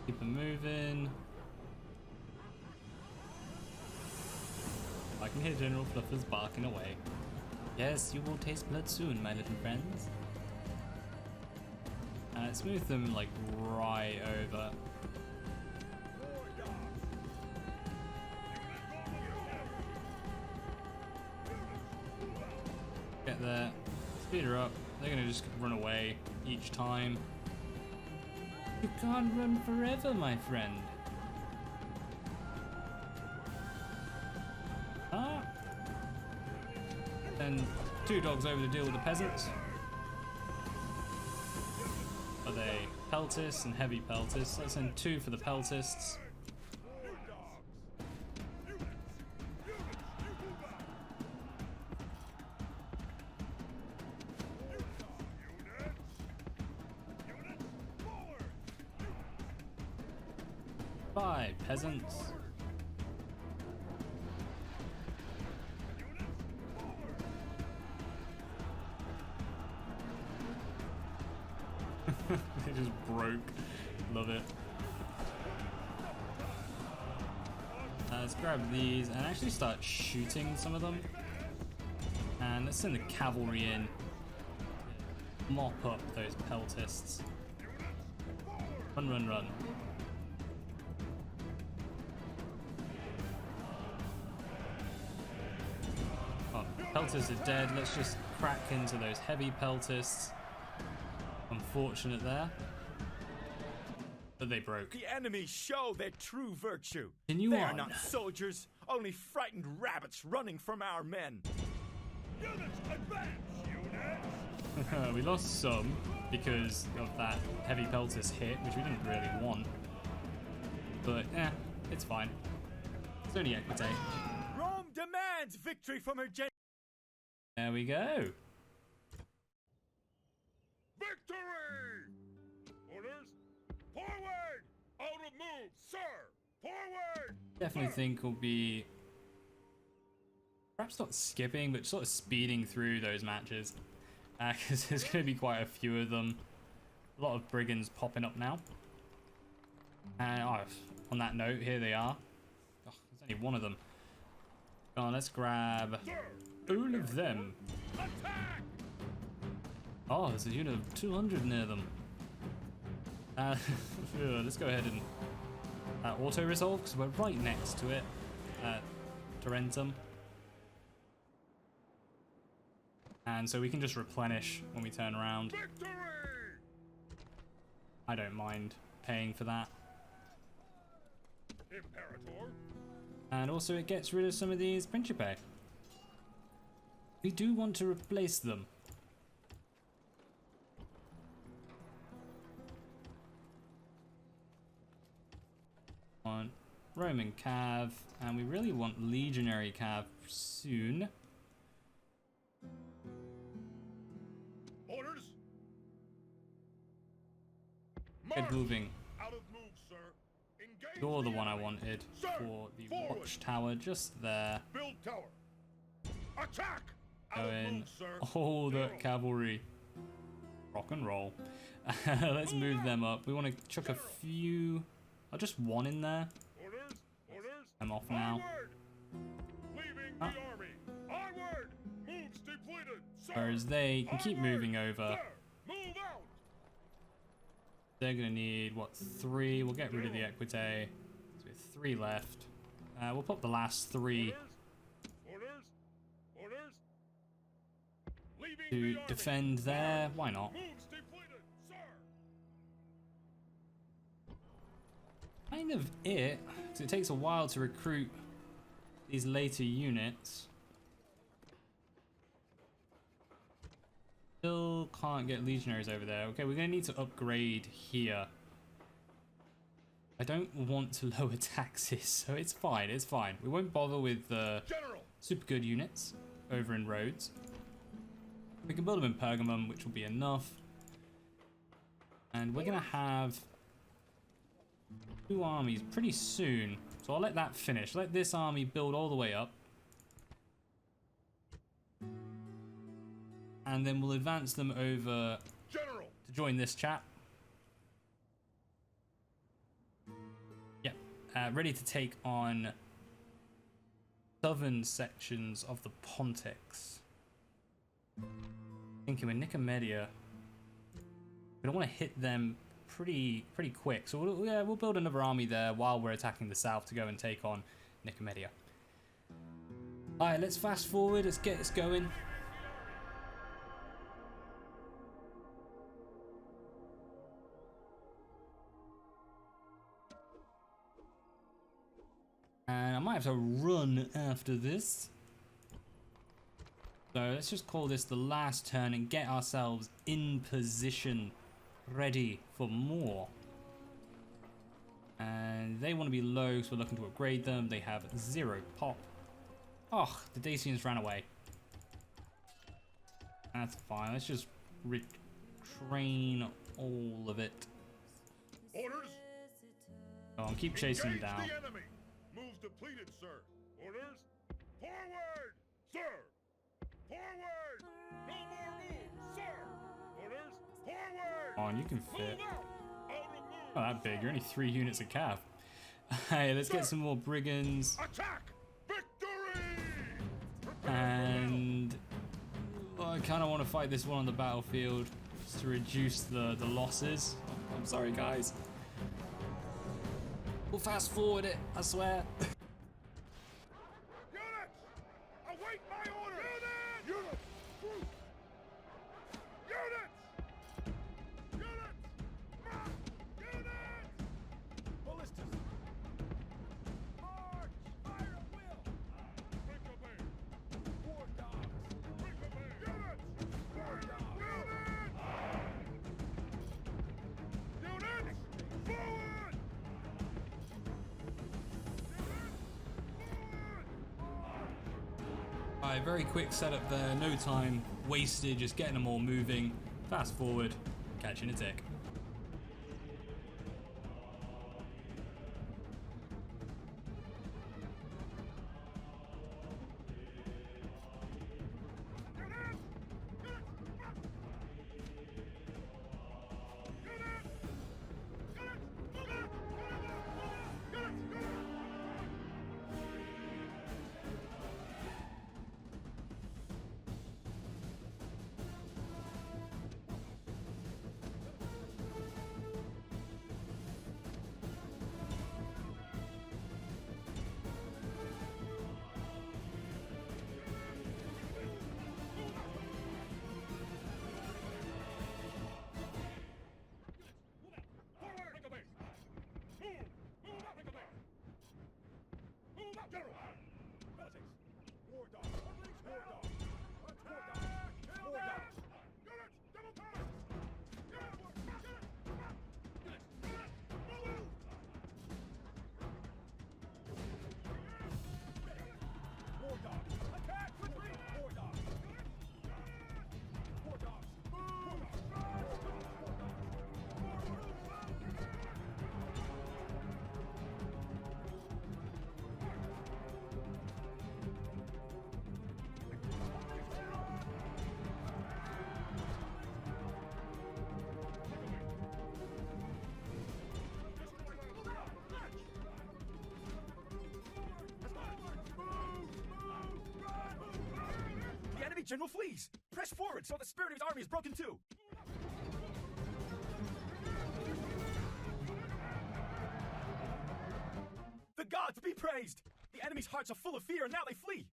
Speaker 1: Keep them moving. I can hear General Fluffers barking away. Yes, you will taste blood soon, my little friends. Let's move them like right over. Get there, speed her up. They're gonna just run away each time. You can't run forever, my friend. Ah. Then 2 dogs over to deal with the peasants. Are they peltists and heavy peltists? Let's send 2 for the peltists. Bye, peasants. They just broke. Love it. Let's grab these and actually start shooting some of them. And let's send the cavalry in. Mop up those peltists. Run, run, run. Oh, pelters are dead. Let's just crack into those heavy peltists. Unfortunate there. But they broke.
Speaker 3: The enemy show their true virtue.
Speaker 1: Continue
Speaker 3: They are
Speaker 1: on.
Speaker 3: not soldiers, only frightened rabbits running from our men.
Speaker 2: Units advance, units!
Speaker 1: We lost some because of that heavy peltist hit, which we didn't really want. But, it's fine. It's only Equite.
Speaker 3: Rome demands victory from her gen.
Speaker 1: There we go.
Speaker 2: Victory! Orders, forward! Out of move, sir! Forward!
Speaker 1: Definitely think we'll be perhaps not skipping, but sort of speeding through those matches. Because there's going to be quite a few of them. A lot of brigands popping up now. And on that note, here they are. Oh, there's only one of them. Oh, let's grab all of them.
Speaker 2: Attack!
Speaker 1: Oh, there's a unit of 200 near them. Let's go ahead and auto-resolve, because we're right next to it. Tarentum. And so we can just replenish when we turn around.
Speaker 2: Victory!
Speaker 1: I don't mind paying for that.
Speaker 2: Imperator!
Speaker 1: And also it gets rid of some of these Principe. We do want to replace them. On Roman Cav, and we really want Legionary Cav soon.
Speaker 2: Orders!
Speaker 1: Get
Speaker 2: March!
Speaker 1: moving.
Speaker 2: Out of move, sir. Engage
Speaker 1: You're the
Speaker 2: the
Speaker 1: one I
Speaker 2: enemy.
Speaker 1: wanted
Speaker 2: Sir,
Speaker 1: for the
Speaker 2: forward.
Speaker 1: watchtower, just there.
Speaker 2: Build tower. Attack! Out
Speaker 1: Go
Speaker 2: of
Speaker 1: in.
Speaker 2: move, sir.
Speaker 1: All the
Speaker 2: General.
Speaker 1: cavalry. Rock and roll. Let's move them up. We want to chuck a few. Just one in there.
Speaker 2: Orders! Orders!
Speaker 1: I'm off now.
Speaker 2: Onward! Leaving
Speaker 1: Ah.
Speaker 2: the army. Onward! Moves depleted, sir.
Speaker 1: Whereas they can keep
Speaker 2: Onward,
Speaker 1: moving over.
Speaker 2: Sir. Move out!
Speaker 1: They're going to need, what, 3? We'll get rid of the Equite. So we have 3 left. We'll pop the last 3
Speaker 2: Orders! Orders! Orders! Leaving
Speaker 1: to
Speaker 2: the army.
Speaker 1: defend there. Why not?
Speaker 2: Moves depleted, sir.
Speaker 1: Kind of it. Because it takes a while to recruit these later units. Still can't get legionaries over there. Okay, we're going to need to upgrade here. I don't want to lower taxes, so it's fine, it's fine. We won't bother with the
Speaker 2: General!
Speaker 1: super good units over in Rhodes. We can build them in Pergamum, which will be enough. And we're going to have 2 armies pretty soon. So I'll let that finish. Let this army build all the way up. And then we'll advance them over
Speaker 2: General!
Speaker 1: to join this chap. Yep, ready to take on southern sections of the Pontics. Thinking with Nicomedia, we don't want to hit them pretty quick. So we'll build another army there while we're attacking the south to go and take on Nicomedia. All right, let's fast forward. Let's get this going. And I might have to run after this. So let's just call this the last turn and get ourselves in position, ready for more. And they want to be low, so we're looking to upgrade them. They have 0 pop. Oh, the Dacians ran away. That's fine. Let's just retrain all of it.
Speaker 2: Orders!
Speaker 1: Go on, keep chasing them
Speaker 2: Engage
Speaker 1: down.
Speaker 2: the enemy. Moves depleted, sir. Orders! Forward! Sir! Forward! No more moves, sir! Orders! Forward!
Speaker 1: Come on, you can fit.
Speaker 2: Move out! Out of move!
Speaker 1: Not that big. You're only 3 units of cav. Hey, let's get some more brigands.
Speaker 2: Attack! Victory!
Speaker 1: And I kind of want to fight this one on the battlefield just to reduce the losses. I'm sorry, guys. We'll fast forward it, I swear.
Speaker 2: Units! Await my order! Units! Units! Units! Units! Units!
Speaker 3: Ballistas! March! Fire at will!
Speaker 2: Bring the bay!
Speaker 3: War dogs!
Speaker 2: Bring the bay! Units!
Speaker 3: War dogs!
Speaker 2: Units! Units! Forward!
Speaker 1: Alright, very quick setup there, no time wasted, just getting them all moving. Fast forward, catch you in a tick.
Speaker 3: The enemy general flees! Press forward so the spirit of his army is broken too! The gods be praised! The enemy's hearts are full of fear and now they flee!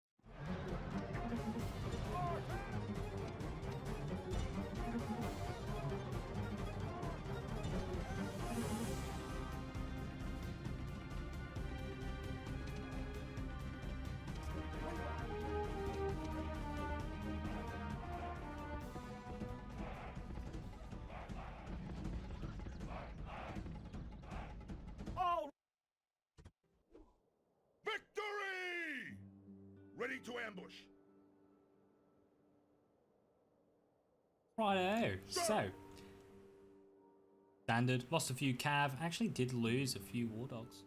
Speaker 3: All
Speaker 2: Victory! Ready to ambush.
Speaker 1: Righto, so. Standard, lost a few cav, actually did lose a few war dogs.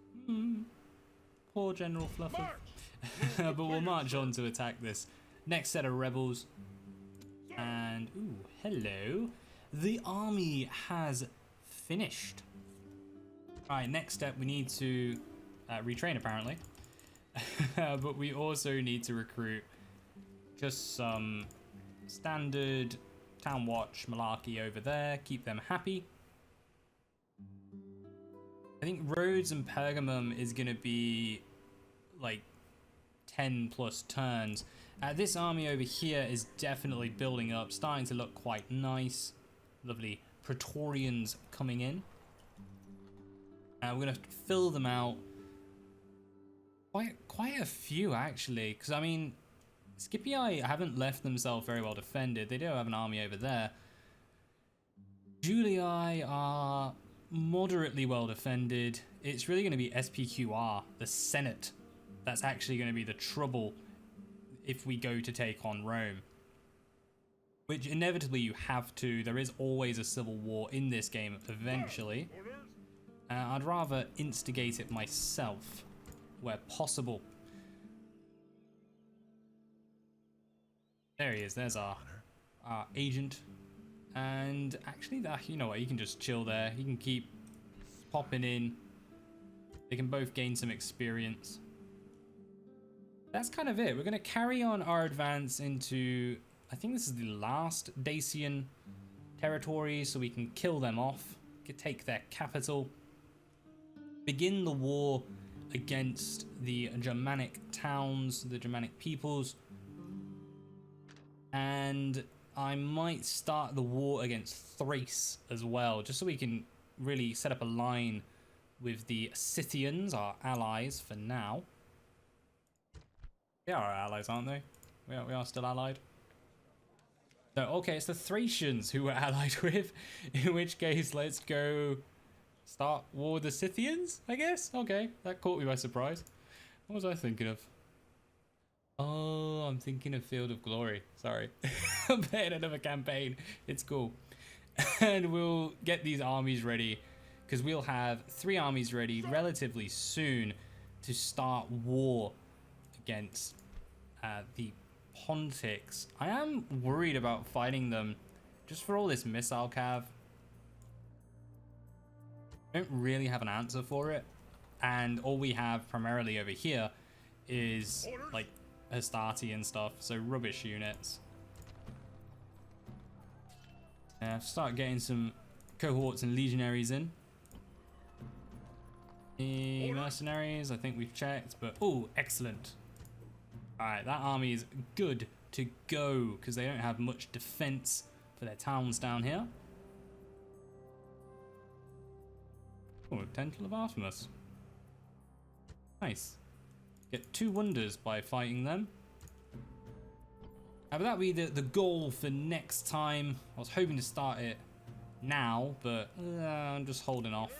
Speaker 1: Poor General Fluffers.
Speaker 2: March!
Speaker 1: But we'll march on to attack this next set of rebels. And, ooh, hello. The army has finished. Alright, next step, we need to retrain apparently. But we also need to recruit just some standard town watch malarkey over there, keep them happy. I think Rhodes and Pergamum is going to be like 10 plus turns. This army over here is definitely building up, starting to look quite nice. Lovely Praetorians coming in. We're going to fill them out. Quite a few actually, because I mean, Scipii haven't left themselves very well defended. They do have an army over there. Julii are moderately well defended. It's really going to be SPQR, the Senate, that's actually going to be the trouble if we go to take on Rome. Which inevitably you have to. There is always a civil war in this game eventually. I'd rather instigate it myself where possible. There he is. There's our agent. And actually, that, you know what, he can just chill there. He can keep popping in. They can both gain some experience. That's kind of it. We're going to carry on our advance into, I think this is the last Dacian territory, so we can kill them off, take their capital. begin the war against the Germanic towns, the Germanic peoples. And I might start the war against Thrace as well, just so we can really set up a line with the Scythians, our allies for now. They are our allies, aren't they? We are still allied. No, okay, it's the Thracians who we're allied with, in which case let's go start war with the Scythians, I guess? Okay, that caught me by surprise. What was I thinking of? Oh, I'm thinking of Field of Glory. Sorry. I'm playing another campaign. It's cool. And we'll get these armies ready, because we'll have 3 armies ready relatively soon to start war against the Pontics. I am worried about fighting them just for all this missile cav. I don't really have an answer for it, and all we have primarily over here is like Hastati and stuff, so rubbish units. Start getting some cohorts and legionaries in. The mercenaries, I think we've checked, but oh, excellent. Alright, that army is good to go because they don't have much defense for their towns down here. Oh, Temple of Artemis. Nice. Get 2 wonders by fighting them. But that'll be the goal for next time. I was hoping to start it now, but I'm just holding off.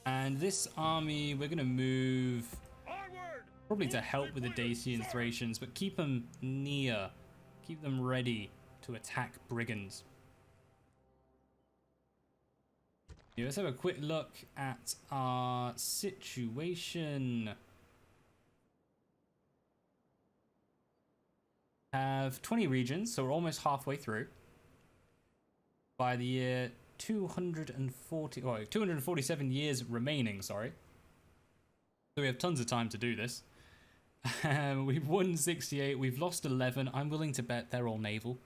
Speaker 1: And this army, we're going to move probably to help with the Dacian Thracians, but keep them near. Keep them ready to attack brigands. Yeah, let's have a quick look at our situation. Have 20 regions, so we're almost halfway through. By the year 247 years remaining, sorry. So we have tons of time to do this. We've won 68, we've lost 11. I'm willing to bet they're all naval.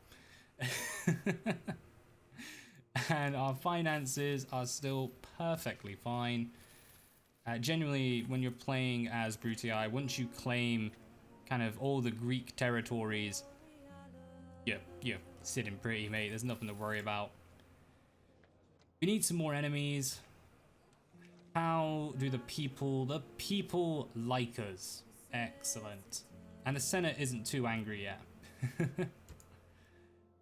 Speaker 1: And our finances are still perfectly fine. Generally, when you're playing as Brutii, once you claim kind of all the Greek territories, you're sitting pretty, mate. There's nothing to worry about. We need some more enemies. How do the people like us? Excellent. And the Senate isn't too angry yet.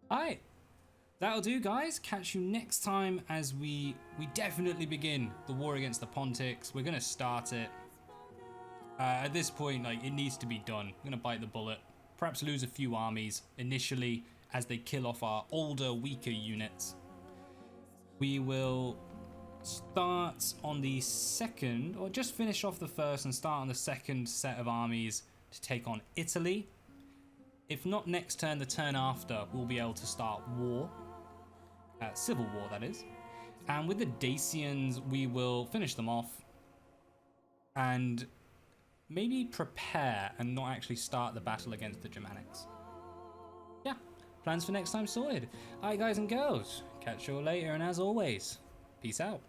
Speaker 1: Alright. That'll do, guys. Catch you next time as we definitely begin the war against the Pontics. We're going to start it. At this point, like, it needs to be done. I'm going to bite the bullet. Perhaps lose a few armies initially as they kill off our older, weaker units. We will start on the second, or just finish off the first and start on the second set of armies to take on Italy. If not next turn, the turn after, we'll be able to start war. Civil war, that is. And with the Dacians, we will finish them off and maybe prepare and not actually start the battle against the Germanics. Yeah, plans for next time sorted. Alright, guys and girls, catch you all later, and as always, peace out.